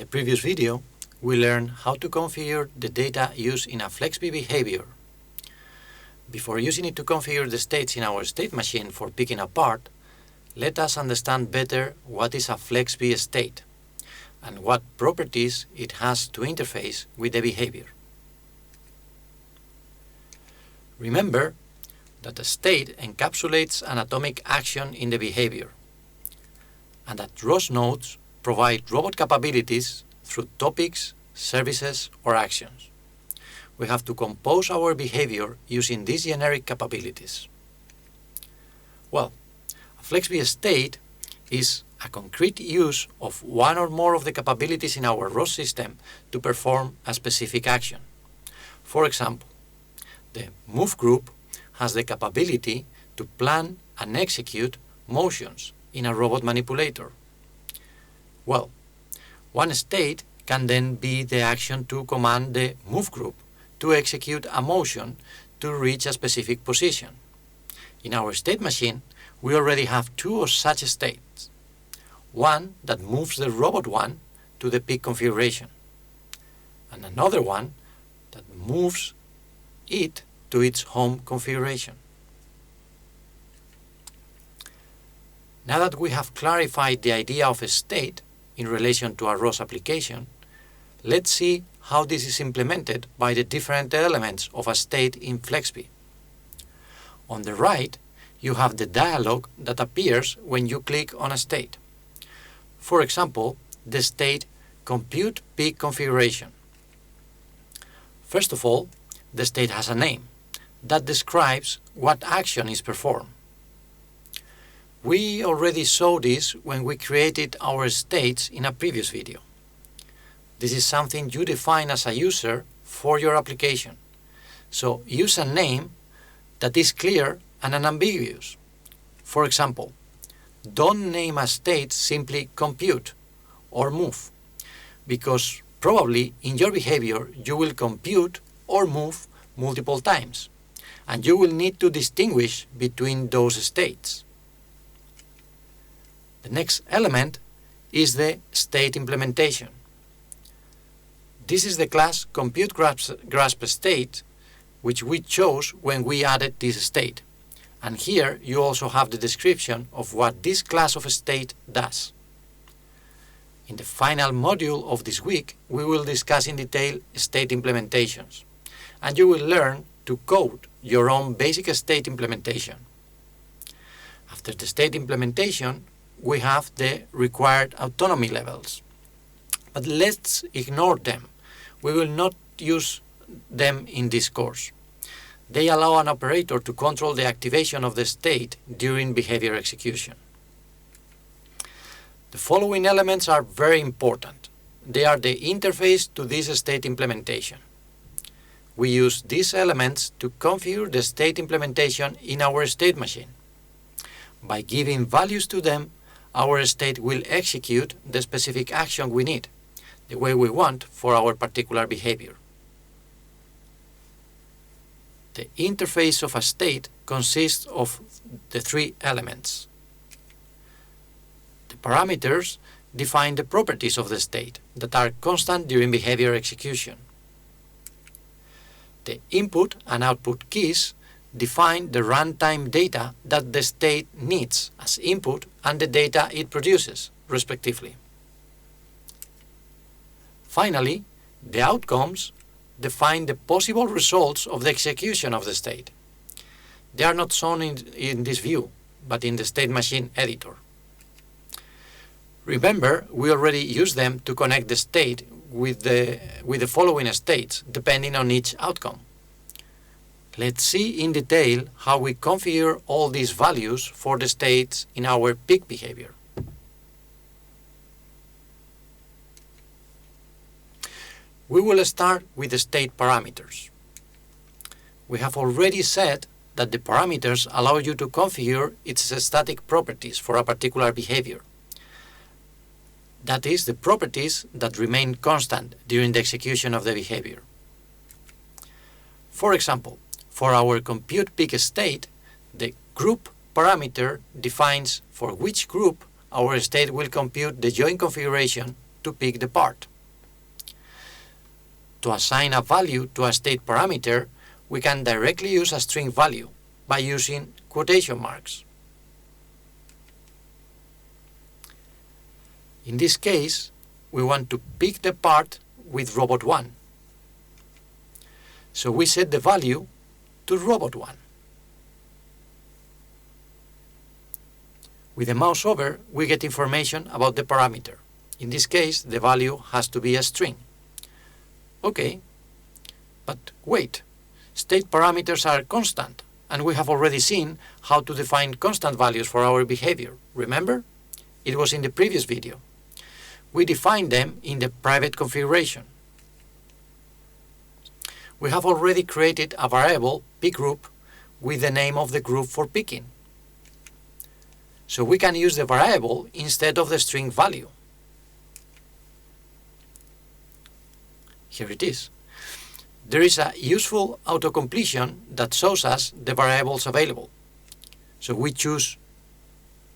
the previous video, we learned how to configure the data used in a FlexB behavior. Before using it to configure the states in our state machine for picking apart, let us understand better what is a FlexB state and what properties it has to interface with the behavior. Remember that a state encapsulates an atomic action in the behavior, and that ROS nodes provide robot capabilities through topics, services, or actions. We have to compose our behavior using these generic capabilities. Well, a FlexB state is a concrete use of one or more of the capabilities in our ROS system to perform a specific action. For example, the move group has the capability to plan and execute motions in a robot manipulator. Well, one state can then be the action to command the move group to execute a motion to reach a specific position. In our state machine, we already have two of such states. One that moves the robot one to the peak configuration, and another one that moves it to its home configuration. Now that we have clarified the idea of a state in relation to a ROS application, let's see how this is implemented by the different elements of a state in FlexB. On the right, you have the dialog that appears when you click on a state. For example, the state Compute Peak Configuration. First of all, the state has a name that describes what action is performed. We already saw this when we created our states in a previous video. This is something you define as a user for your application. So use a name that is clear and unambiguous. For example, don't name a state simply compute or move, because probably in your behavior you will compute or move multiple times, and you will need to distinguish between those states. The next element is the state implementation. This is the class ComputeGrasp_State, which we chose when we added this state. And here you also have the description of what this class of state does. In the final module of this week, we will discuss in detail state implementations, and you will learn to code your own basic state implementation. After the state implementation, we have the required autonomy levels. But let's ignore them. We will not use them in this course. They allow an operator to control the activation of the state during behavior execution. The following elements are very important. They are the interface to this state implementation. We use these elements to configure the state implementation in our state machine. By giving values to them, our state will execute the specific action we need, the way we want for our particular behavior. The interface of a state consists of the three elements. The parameters define the properties of the state that are constant during behavior execution. The input and output keys define the runtime data that the state needs as input and the data it produces, respectively. Finally, the outcomes define the possible results of the execution of the state. They are not shown in this view, but in the state machine editor. Remember, we already used them to connect the state with the following states, depending on each outcome. Let's see in detail how we configure all these values for the states in our peak behavior. We will start with the state parameters. We have already said that the parameters allow you to configure its static properties for a particular behavior. That is, the properties that remain constant during the execution of the behavior. For example, for our compute peak state, the group parameter defines for which group our state will compute the join configuration to pick the part. to assign a value to a state parameter, we can directly use a string value by using quotation marks. In this case, we want to pick the part with robot1. So we set the value to robot1. With the mouse over, we get information about the parameter. In this case, the value has to be a string. Okay, but wait, state parameters are constant, and we have already seen how to define constant values for our behavior. Remember? It was in the previous video. We defined them in the private configuration. We have already created a variable pgroup with the name of the group for picking. So we can use the variable instead of the string value. Here it is. There is a useful autocompletion that shows us the variables available. So we choose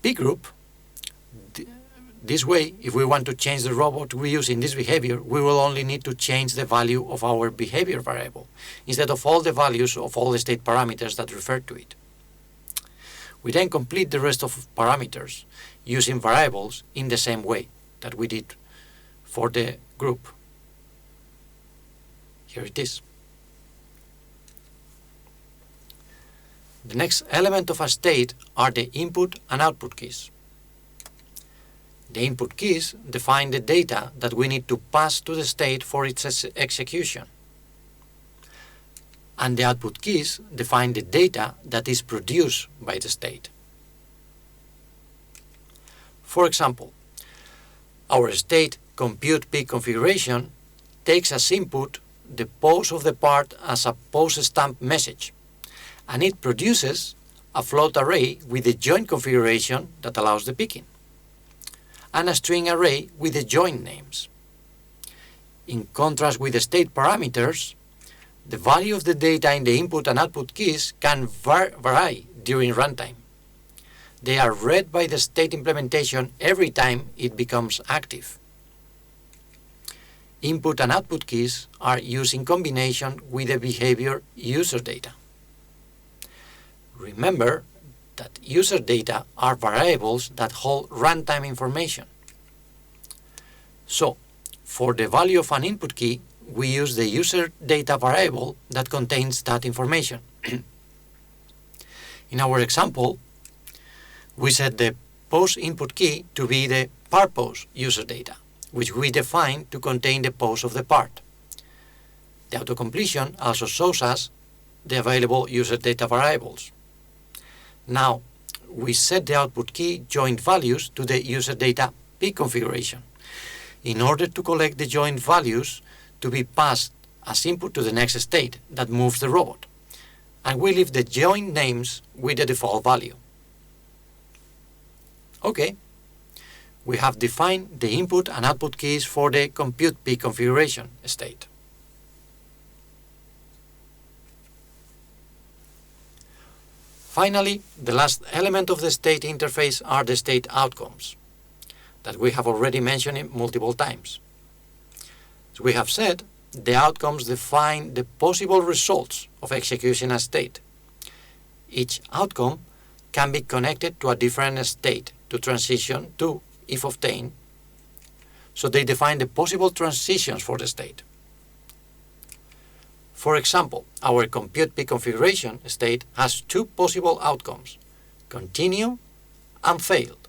pgroup. This way, if we want to change the robot we use in this behavior, we will only need to change the value of our behavior variable, instead of all the values of all the state parameters that refer to it. We then complete the rest of parameters using variables in the same way that we did for the group. Here it is. The next element of a state are the input and output keys. The input keys define the data that we need to pass to the state for its execution. And the output keys define the data that is produced by the state. For example, our state compute peak configuration takes as input the pose of the part as a pose stamp message, and it produces a float array with the join configuration that allows the picking, and a string array with the join names. In contrast with the state parameters, the value of the data in the input and output keys can vary during runtime. They are read by the state implementation every time it becomes active. Input and output keys are used in combination with the behavior user data. Remember that user data are variables that hold runtime information. So, for the value of an input key, we use the user data variable that contains that information. In our example, we set the pose input key to be the part pose user data, which we define to contain the pose of the part. The autocompletion also shows us the available user data variables. Now, we set the output key joint values to the user data peak configuration in order to collect the joint values to be passed as input to the next state that moves the robot, and we leave the joint names with the default value. Okay, we have defined the input and output keys for the compute peak configuration state. Finally, the last element of the state interface are the state outcomes that we have already mentioned multiple times. As we have said, the outcomes define the possible results of executing a state. Each outcome can be connected to a different state to transition to if obtained, so they define the possible transitions for the state. For example, our compute peak configuration state has two possible outcomes, continue and failed.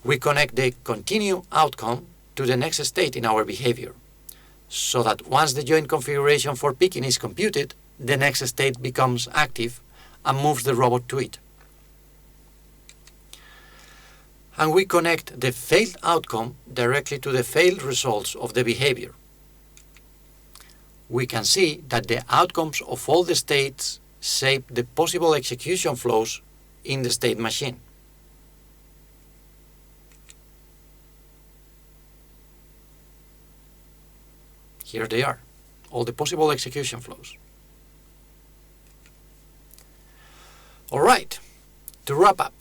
We connect the continue outcome to the next state in our behavior, so that once the joint configuration for picking is computed, the next state becomes active and moves the robot to it. And we connect the failed outcome directly to the failed results of the behavior. We can see that the outcomes of all the states shape the possible execution flows in the state machine. Here they are, all the possible execution flows. Alright, to wrap up,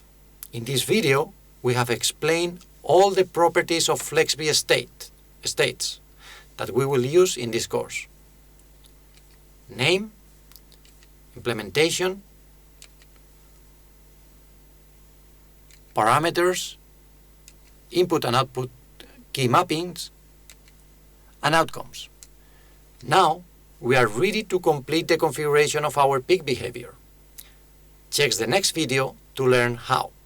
in this video we have explained all the properties of FlexB states, that we will use in this course: name, implementation, parameters, input and output key mappings, and outcomes. Now we are ready to complete the configuration of our peak behavior. Check the next video to learn how.